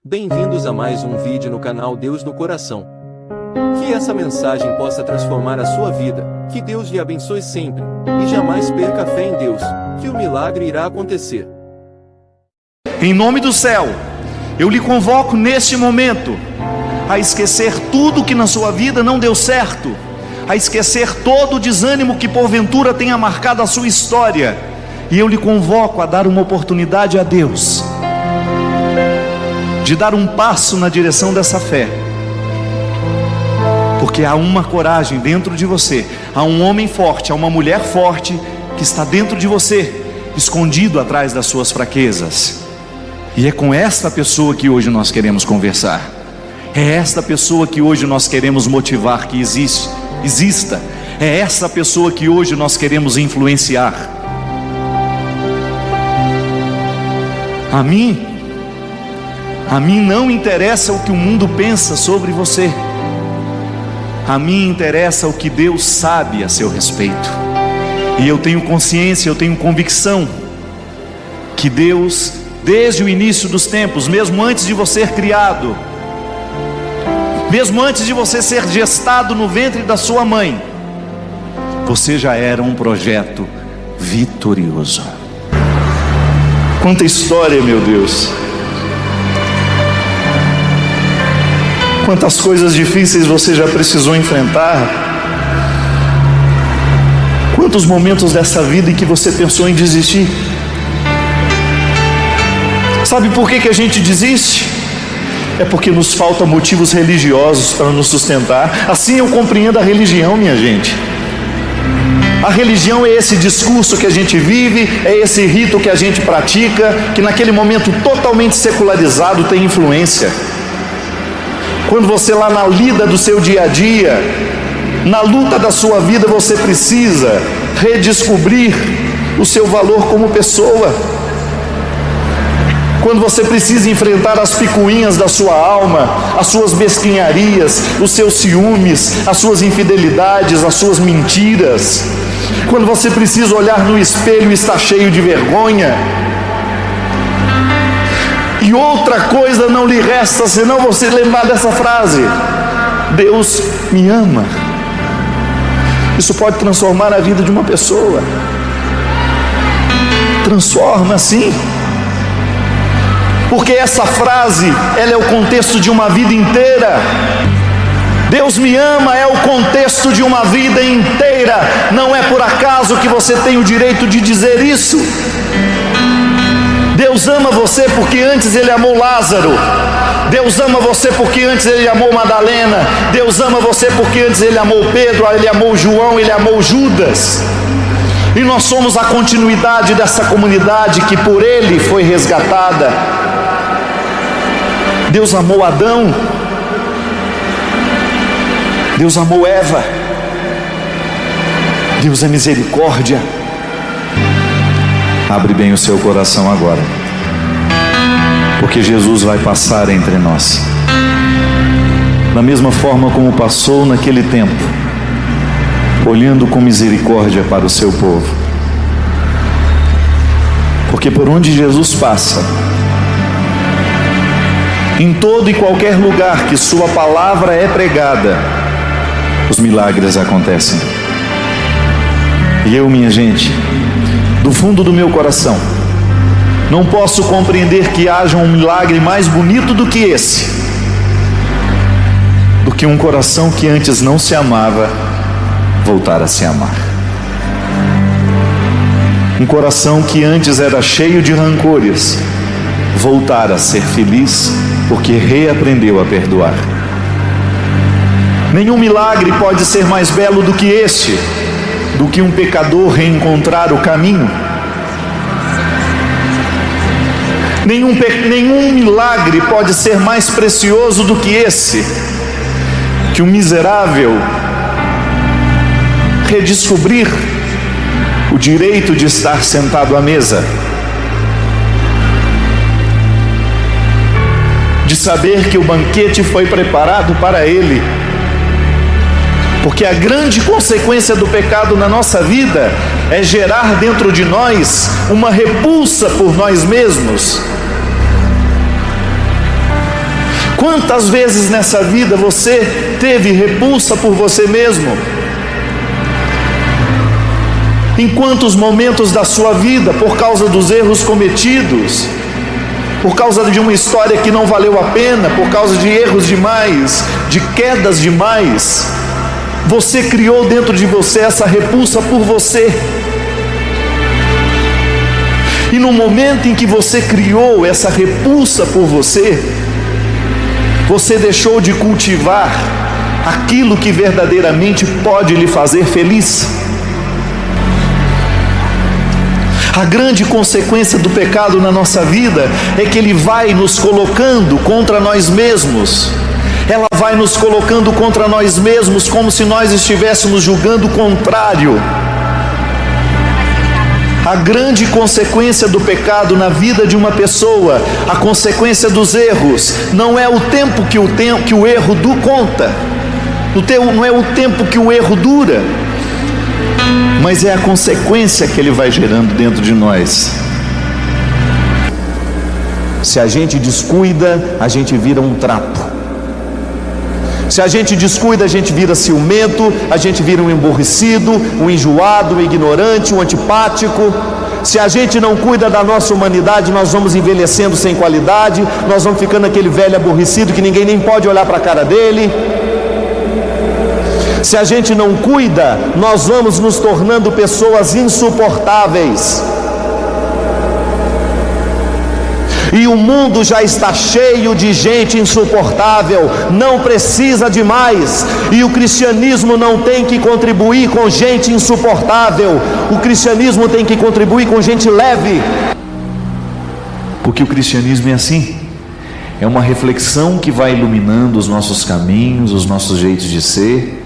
Bem-vindos a mais um vídeo no canal Deus no Coração. Que essa mensagem possa transformar a sua vida, que Deus lhe abençoe sempre, e jamais perca a fé em Deus, que o milagre irá acontecer. Em nome do céu, eu lhe convoco neste momento a esquecer tudo que na sua vida não deu certo, a esquecer todo o desânimo que porventura tenha marcado a sua história, e eu lhe convoco a dar uma oportunidade a Deus, de dar um passo na direção dessa fé, porque há uma coragem dentro de você, há um homem forte, há uma mulher forte que está dentro de você, escondido atrás das suas fraquezas, e é com esta pessoa que hoje nós queremos conversar, é esta pessoa que hoje nós queremos motivar que exista, é essa pessoa que hoje nós queremos influenciar. A mim não interessa o que o mundo pensa sobre você, a mim interessa o que Deus sabe a seu respeito, e eu tenho consciência, eu tenho convicção, que Deus, desde o início dos tempos, mesmo antes de você ser criado, mesmo antes de você ser gestado no ventre da sua mãe, você já era um projeto vitorioso. Quanta história, meu Deus! Quantas coisas difíceis você já precisou enfrentar, quantos momentos dessa vida em que você pensou em desistir. Sabe por que a gente desiste? É porque nos faltam motivos religiosos para nos sustentar. Assim eu compreendo a religião, minha gente. A religião é esse discurso que a gente vive, é esse rito que a gente pratica, que naquele momento totalmente secularizado tem influência. Quando você lá na lida do seu dia a dia, na luta da sua vida, você precisa redescobrir o seu valor como pessoa. Quando você precisa enfrentar as picuinhas da sua alma, as suas mesquinharias, os seus ciúmes, as suas infidelidades, as suas mentiras. Quando você precisa olhar no espelho e está cheio de vergonha. E outra coisa não lhe resta senão você lembrar dessa frase: Deus me ama. Isso pode transformar a vida de uma pessoa. Transforma, sim. Porque essa frase, ela é o contexto de uma vida inteira. Deus me ama é o contexto de uma vida inteira. Não é por acaso que você tem o direito de dizer isso. Deus ama você porque antes Ele amou Lázaro. Deus ama você porque antes Ele amou Madalena. Deus ama você porque antes Ele amou Pedro, Ele amou João, Ele amou Judas. E nós somos a continuidade dessa comunidade que por Ele foi resgatada. Deus amou Adão. Deus amou Eva. Deus é misericórdia. Abre bem o seu coração agora, porque Jesus vai passar entre nós, da mesma forma como passou naquele tempo, olhando com misericórdia para o seu povo. Porque por onde Jesus passa, em todo e qualquer lugar que sua palavra é pregada, os milagres acontecem. E eu, minha gente, do fundo do meu coração, não posso compreender que haja um milagre mais bonito do que esse, do que um coração que antes não se amava voltar a se amar. Um coração que antes era cheio de rancores voltar a ser feliz porque reaprendeu a perdoar. Nenhum milagre pode ser mais belo do que este, do que um pecador reencontrar o caminho. Nenhum milagre pode ser mais precioso do que esse, que um miserável redescobrir o direito de estar sentado à mesa, de saber que o banquete foi preparado para ele. Porque a grande consequência do pecado na nossa vida é gerar dentro de nós uma repulsa por nós mesmos. Quantas vezes nessa vida você teve repulsa por você mesmo? Em quantos momentos da sua vida, por causa dos erros cometidos, por causa de uma história que não valeu a pena, por causa de erros demais, de quedas demais, você criou dentro de você essa repulsa por você? E no momento em que você criou essa repulsa por você, você deixou de cultivar aquilo que verdadeiramente pode lhe fazer feliz. A grande consequência do pecado na nossa vida é que ele vai nos colocando contra nós mesmos. Ela vai nos colocando contra nós mesmos, como se nós estivéssemos julgando o contrário. A grande consequência do pecado na vida de uma pessoa, a consequência dos erros, não é o tempo que o erro conta, não é o tempo que o erro dura, mas é a consequência que ele vai gerando dentro de nós. Se a gente descuida, a gente vira um trapo. Se a gente descuida, a gente vira ciumento, a gente vira um emborrecido, um enjoado, um ignorante, um antipático. Se a gente não cuida da nossa humanidade, nós vamos envelhecendo sem qualidade, nós vamos ficando aquele velho aborrecido que ninguém nem pode olhar para a cara dele. Se a gente não cuida, nós vamos nos tornando pessoas insuportáveis. E o mundo já está cheio de gente insuportável, não precisa de mais. E o cristianismo não tem que contribuir com gente insuportável, o cristianismo tem que contribuir com gente leve. Porque o cristianismo é assim, é uma reflexão que vai iluminando os nossos caminhos, os nossos jeitos de ser,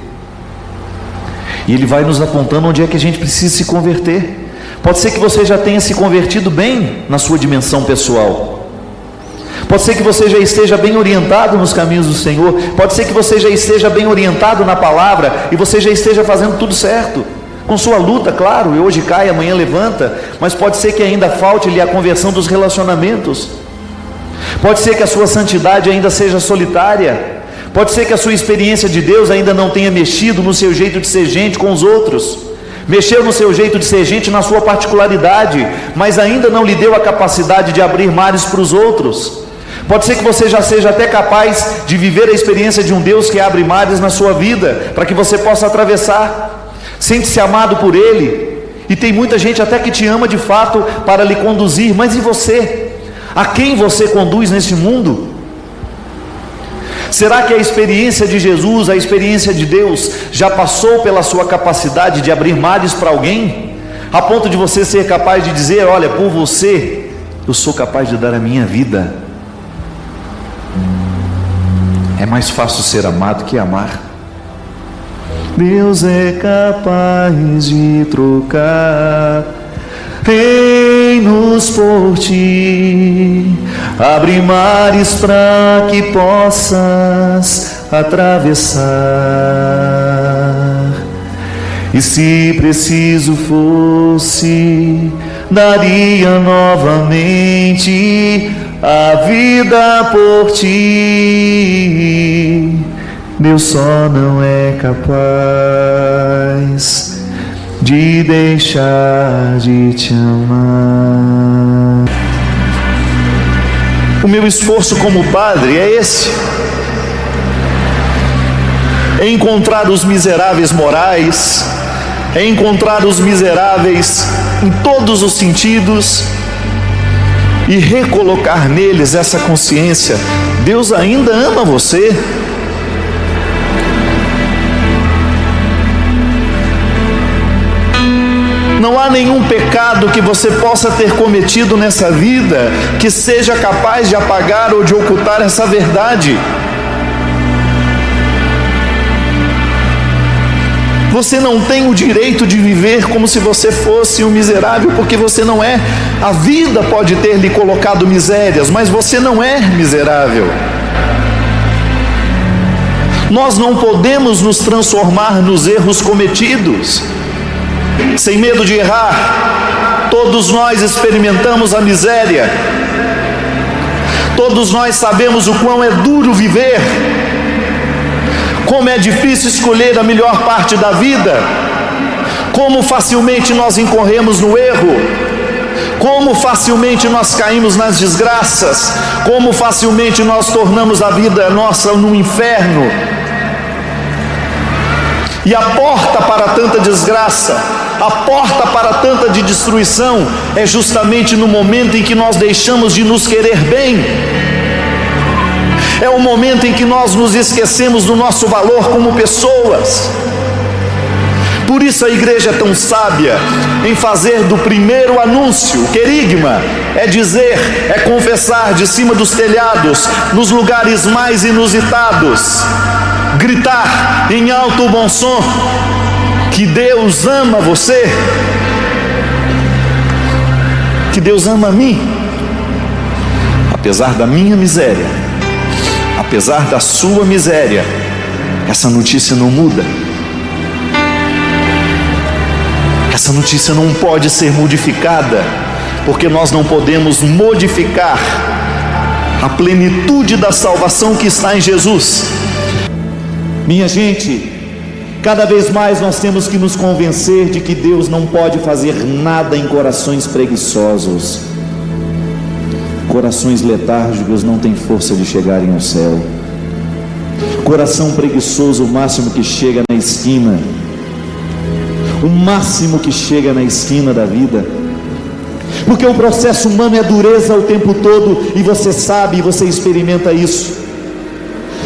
e ele vai nos apontando onde é que a gente precisa se converter. Pode ser que você já tenha se convertido bem na sua dimensão pessoal. Pode ser que você já esteja bem orientado nos caminhos do Senhor. Pode ser que você já esteja bem orientado na palavra e você já esteja fazendo tudo certo, com sua luta, claro, e hoje cai, amanhã levanta. Mas pode ser que ainda falte-lhe a conversão dos relacionamentos. Pode ser que a sua santidade ainda seja solitária. Pode ser que a sua experiência de Deus ainda não tenha mexido no seu jeito de ser gente com os outros. Mexeu no seu jeito de ser gente, na sua particularidade, mas ainda não lhe deu a capacidade de abrir mares para os outros. Pode ser que você já seja até capaz de viver a experiência de um Deus que abre mares na sua vida, para que você possa atravessar. Sente-se amado por Ele, e tem muita gente até que te ama de fato para lhe conduzir. Mas e você? A quem você conduz nesse mundo? Será que a experiência de Jesus, a experiência de Deus, já passou pela sua capacidade de abrir mares para alguém? A ponto de você ser capaz de dizer: olha, por você, eu sou capaz de dar a minha vida. É mais fácil ser amado que amar. Deus é capaz de trocar reinos por ti, abre mares para que possas atravessar. E se preciso fosse, daria novamente a vida por ti. Deus só não é capaz de deixar de te amar. O meu esforço como padre é esse: é encontrar os miseráveis morais, é encontrar os miseráveis em todos os sentidos e recolocar neles essa consciência: Deus ainda ama você. Não há nenhum pecado que você possa ter cometido nessa vida que seja capaz de apagar ou de ocultar essa verdade. Você não tem o direito de viver como se você fosse um miserável, porque você não é. A vida pode ter lhe colocado misérias, mas você não é miserável. Nós não podemos nos transformar nos erros cometidos. Sem medo de errar, todos nós experimentamos a miséria. Todos nós sabemos o quão é duro viver, como é difícil escolher a melhor parte da vida, como facilmente nós incorremos no erro, como facilmente nós caímos nas desgraças, como facilmente nós tornamos a vida nossa num inferno. E a porta para tanta desgraça, a porta para tanta de destruição, é justamente no momento em que nós deixamos de nos querer bem. É o momento em que nós nos esquecemos do nosso valor como pessoas. Por isso a igreja é tão sábia em fazer do primeiro anúncio, querigma, é dizer, é confessar de cima dos telhados, nos lugares mais inusitados, gritar em alto bom som que Deus ama você, que Deus ama a mim, apesar da minha miséria, apesar da sua miséria. Essa notícia não muda. Essa notícia não pode ser modificada, porque nós não podemos modificar a plenitude da salvação que está em Jesus. Minha gente, cada vez mais nós temos que nos convencer de que Deus não pode fazer nada em corações preguiçosos. Corações letárgicos não têm força de chegarem ao céu. Coração preguiçoso, o máximo que chega na esquina, o máximo que chega na esquina da vida, porque o processo humano é dureza o tempo todo, e você sabe, e você experimenta isso.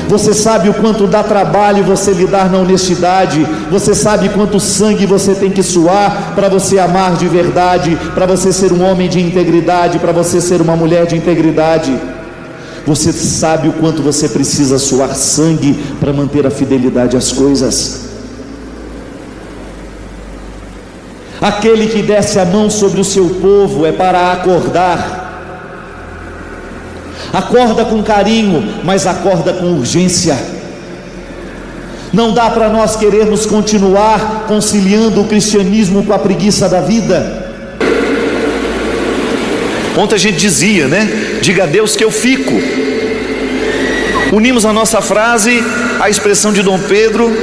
Você sabe o quanto dá trabalho você lidar na honestidade, você sabe quanto sangue você tem que suar para você amar de verdade, para você ser um homem de integridade, para você ser uma mulher de integridade. Você sabe o quanto você precisa suar sangue para manter a fidelidade às coisas. Aquele que desce a mão sobre o seu povo é para acordar. Acorda com carinho, mas acorda com urgência. Não dá para nós querermos continuar conciliando o cristianismo com a preguiça da vida. Ontem a gente dizia, né? Diga a Deus que eu fico. Unimos a nossa frase à expressão de Dom Pedro,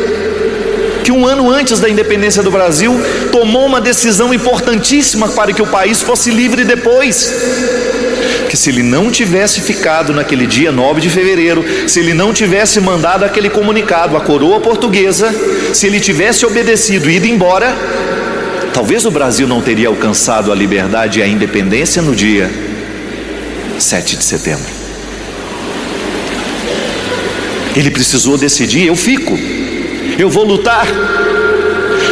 que um ano antes da independência do Brasil tomou uma decisão importantíssima para que o país fosse livre depois. Que se ele não tivesse ficado naquele dia 9 de fevereiro, se ele não tivesse mandado aquele comunicado à coroa portuguesa, se ele tivesse obedecido e ido embora, talvez o Brasil não teria alcançado a liberdade e a independência no dia 7 de setembro. Ele precisou decidir: eu fico, eu vou lutar.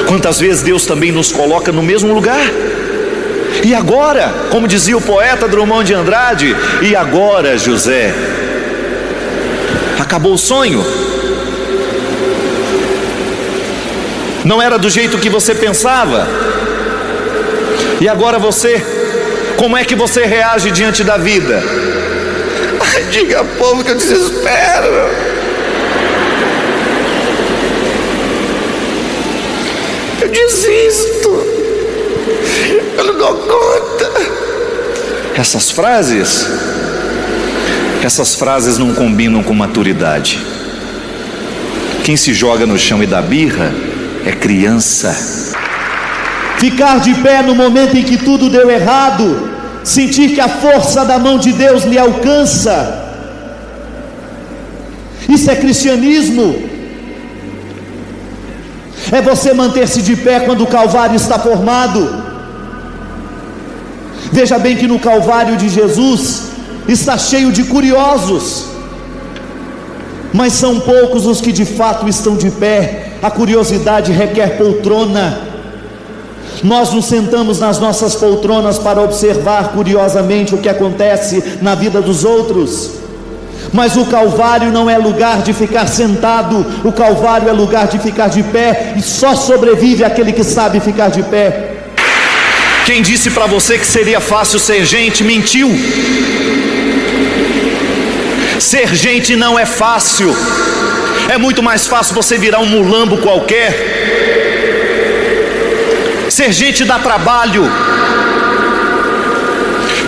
Quantas vezes Deus também nos coloca no mesmo lugar? E agora, como dizia o poeta Drummond de Andrade, e agora, José? Acabou o sonho? Não era do jeito que você pensava? E agora você? Como é que você reage diante da vida? Ai, diga, povo, que eu desespero. Eu desisto. Eu não dou conta. Essas frases não combinam com maturidade. Quem se joga no chão e dá birra é criança. Ficar de pé no momento em que tudo deu errado, sentir que a força da mão de Deus lhe alcança, isso é cristianismo. É você manter-se de pé quando o Calvário está formado. Veja bem que no Calvário de Jesus está cheio de curiosos, mas são poucos os que de fato estão de pé. A curiosidade requer poltrona. Nós nos sentamos nas nossas poltronas para observar curiosamente o que acontece na vida dos outros, mas o Calvário não é lugar de ficar sentado. O Calvário é lugar de ficar de pé, e só sobrevive aquele que sabe ficar de pé. Quem disse para você que seria fácil ser gente, mentiu. Ser gente não é fácil. É muito mais fácil você virar um mulambo qualquer. Ser gente dá trabalho.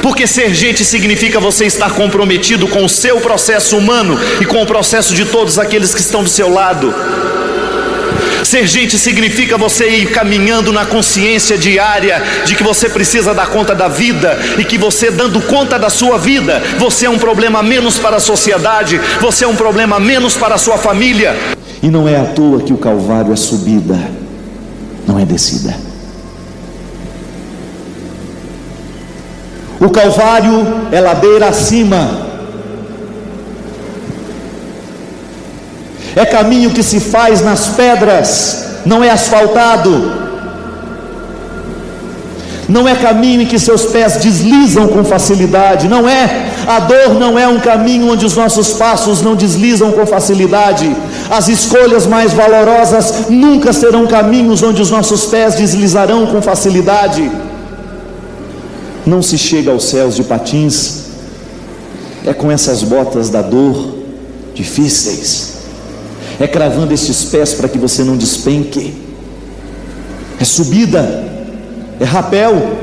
Porque ser gente significa você estar comprometido com o seu processo humano e com o processo de todos aqueles que estão do seu lado. Ser gente significa você ir caminhando na consciência diária de que você precisa dar conta da vida, e que você, dando conta da sua vida, você é um problema a menos para a sociedade, você é um problema a menos para a sua família. E não é à toa que o Calvário é subida, não é descida. O Calvário é ladeira acima, é caminho que se faz nas pedras, não é asfaltado, não é caminho em que seus pés deslizam com facilidade, não é. A dor não é um caminho onde os nossos passos não deslizam com facilidade. As escolhas mais valorosas nunca serão caminhos onde os nossos pés deslizarão com facilidade. Não se chega aos céus de patins, é com essas botas da dor difíceis, é cravando estes pés para que você não despenque, é subida, é rapel.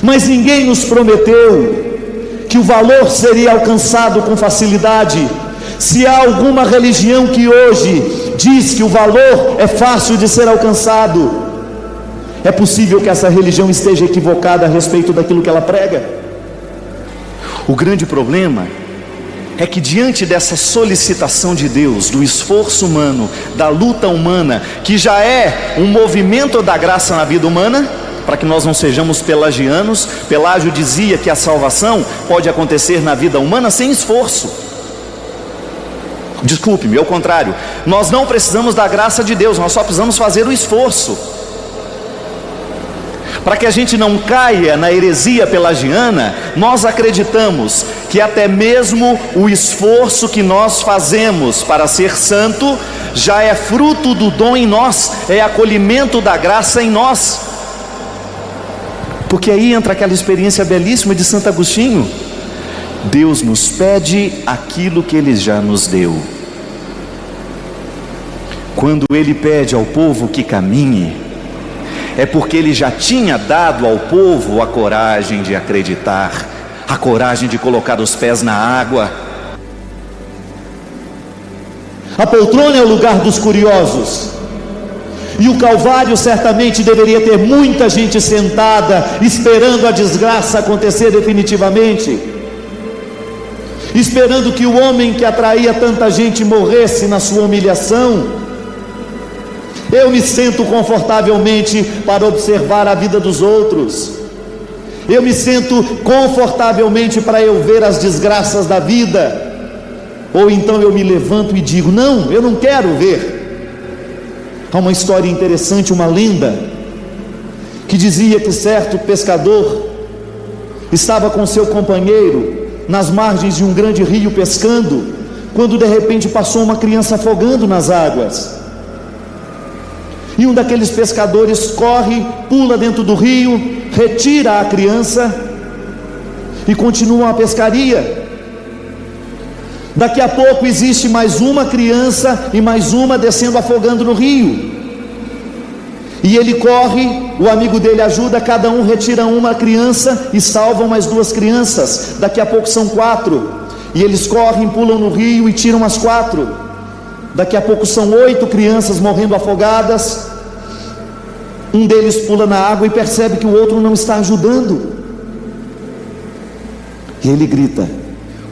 Mas ninguém nos prometeu que o valor seria alcançado com facilidade. Se há alguma religião que hoje diz que o valor é fácil de ser alcançado, é possível que essa religião esteja equivocada a respeito daquilo que ela prega. O grande problema é que, diante dessa solicitação de Deus, do esforço humano, da luta humana, que já é um movimento da graça na vida humana, para que nós não sejamos pelagianos. Pelágio dizia que a salvação pode acontecer na vida humana sem esforço. Desculpe-me, é o contrário. Nós não precisamos da graça de Deus, nós só precisamos fazer o esforço. Para que a gente não caia na heresia pelagiana, nós acreditamos que até mesmo o esforço que nós fazemos para ser santo já é fruto do dom em nós, é acolhimento da graça em nós. Porque aí entra aquela experiência belíssima de Santo Agostinho: Deus nos pede aquilo que Ele já nos deu. Quando Ele pede ao povo que caminhe, é porque Ele já tinha dado ao povo a coragem de acreditar, a coragem de colocar os pés na água. A poltrona é o lugar dos curiosos, e o Calvário certamente deveria ter muita gente sentada, esperando a desgraça acontecer definitivamente, esperando que o homem que atraía tanta gente morresse na sua humilhação. Eu me sento confortavelmente para observar a vida dos outros, eu me sento confortavelmente para eu ver as desgraças da vida, ou então eu me levanto e digo: não, eu não quero ver. Há uma história interessante, uma lenda, que dizia que certo pescador estava com seu companheiro nas margens de um grande rio pescando, quando de repente passou uma criança afogando nas águas. E um daqueles pescadores corre, pula dentro do rio, retira a criança e continua a pescaria. Daqui a pouco existe mais uma criança e mais uma descendo afogando no rio. E ele corre, o amigo dele ajuda, cada um retira uma criança e salvam mais duas crianças. Daqui a pouco são 4. E eles correm, pulam no rio e tiram as 4. Daqui a pouco são 8 crianças morrendo afogadas. Um deles pula na água e percebe que o outro não está ajudando. E ele grita: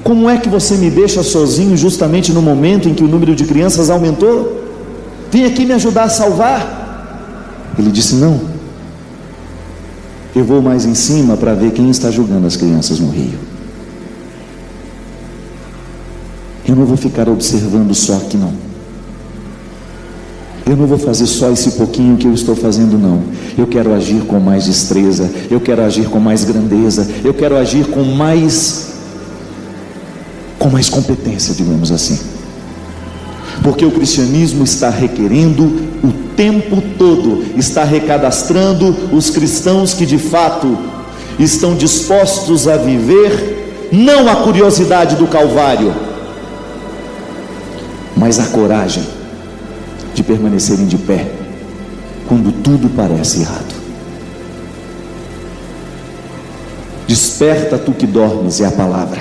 como é que você me deixa sozinho justamente no momento em que o número de crianças aumentou? Vem aqui me ajudar a salvar. Ele disse: não, eu vou mais em cima para ver quem está jogando as crianças no rio. Eu não vou ficar observando só aqui, não. Eu não vou fazer só esse pouquinho que eu estou fazendo, não. Eu quero agir com mais destreza, eu quero agir com mais grandeza, eu quero agir com mais competência, digamos assim. Porque o cristianismo está requerendo o tempo todo, está recadastrando os cristãos que de fato estão dispostos a viver não a curiosidade do Calvário, mas a coragem de permanecerem de pé quando tudo parece errado. Desperta tu que dormes, é a palavra.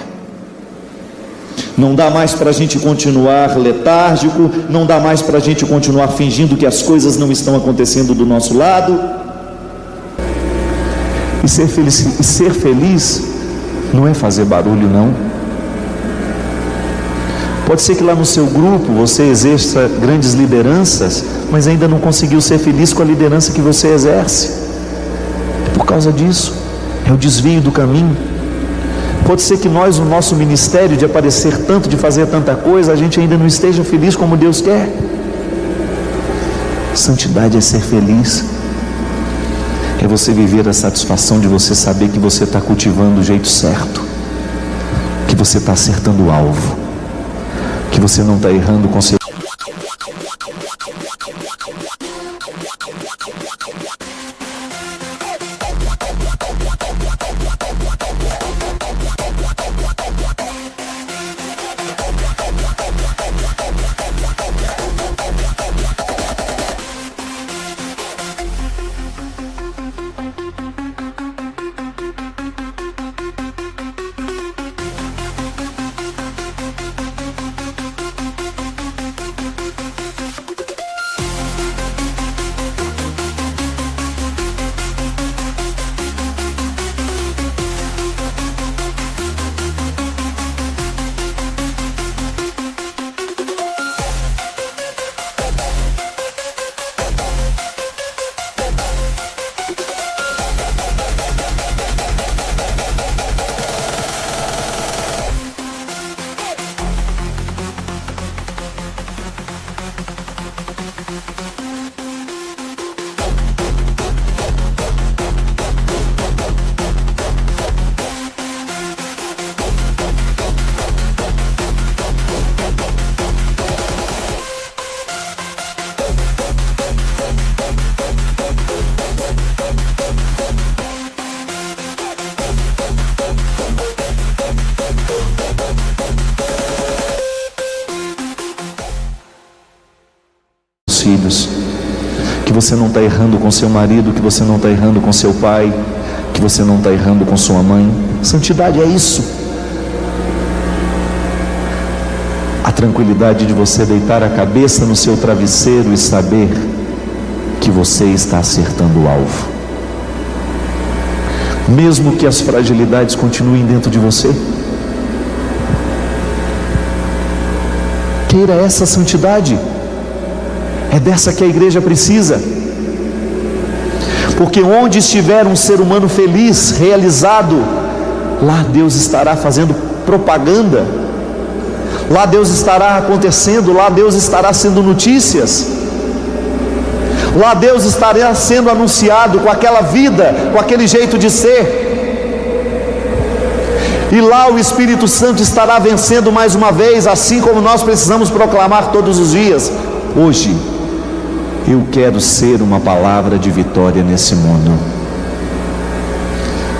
Não dá mais para a gente continuar letárgico, não dá mais para a gente continuar fingindo que as coisas não estão acontecendo do nosso lado. E ser feliz não é fazer barulho, não. Pode ser que lá no seu grupo você exerça grandes lideranças, mas ainda não conseguiu ser feliz com a liderança que você exerce. Por causa disso, é o desvio do caminho. Pode ser que nós, no nosso ministério de aparecer tanto, de fazer tanta coisa, a gente ainda não esteja feliz como Deus quer. Santidade é ser feliz. É você viver a satisfação de você saber que você está cultivando o jeito certo, que você está acertando o alvo, que você não está errando com seu... Filhos, que você não está errando com seu marido, que você não está errando com seu pai, que você não está errando com sua mãe. Santidade é isso. A tranquilidade de você deitar a cabeça no seu travesseiro e saber que você está acertando o alvo, mesmo que as fragilidades continuem dentro de você. Queira essa santidade. É dessa que a igreja precisa, porque onde estiver um ser humano feliz, realizado, lá Deus estará fazendo propaganda, lá Deus estará acontecendo, lá Deus estará sendo notícias, lá Deus estará sendo anunciado com aquela vida, com aquele jeito de ser, e lá o Espírito Santo estará vencendo mais uma vez, assim como nós precisamos proclamar todos os dias. Hoje eu quero ser uma palavra de vitória nesse mundo,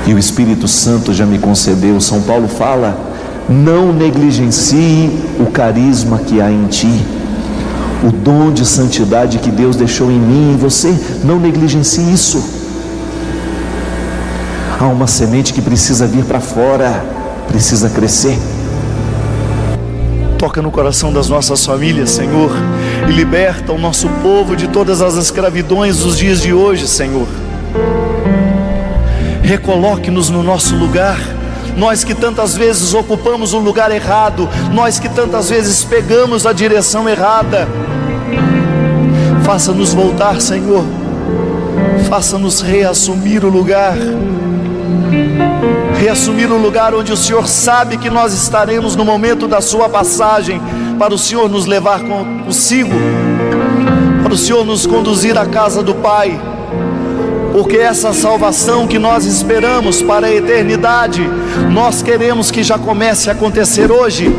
e o Espírito Santo já me concedeu. São Paulo fala: não negligencie o carisma que há em ti, o dom de santidade que Deus deixou em mim e em você. Não negligencie isso. Há uma semente que precisa vir para fora, precisa crescer. Toca no coração das nossas famílias, Senhor, e liberta o nosso povo de todas as escravidões dos dias de hoje, Senhor. Recoloque-nos no nosso lugar, nós que tantas vezes ocupamos o lugar errado, nós que tantas vezes pegamos a direção errada. Faça-nos voltar, Senhor, faça-nos reassumir o lugar onde o Senhor sabe que nós estaremos no momento da sua passagem, para o Senhor nos levar consigo, para o Senhor nos conduzir à casa do Pai, porque essa salvação que nós esperamos para a eternidade, nós queremos que já comece a acontecer hoje,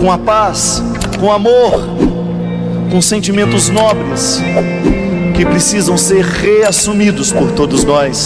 com a paz, com amor, com sentimentos nobres, que precisam ser reassumidos por todos nós.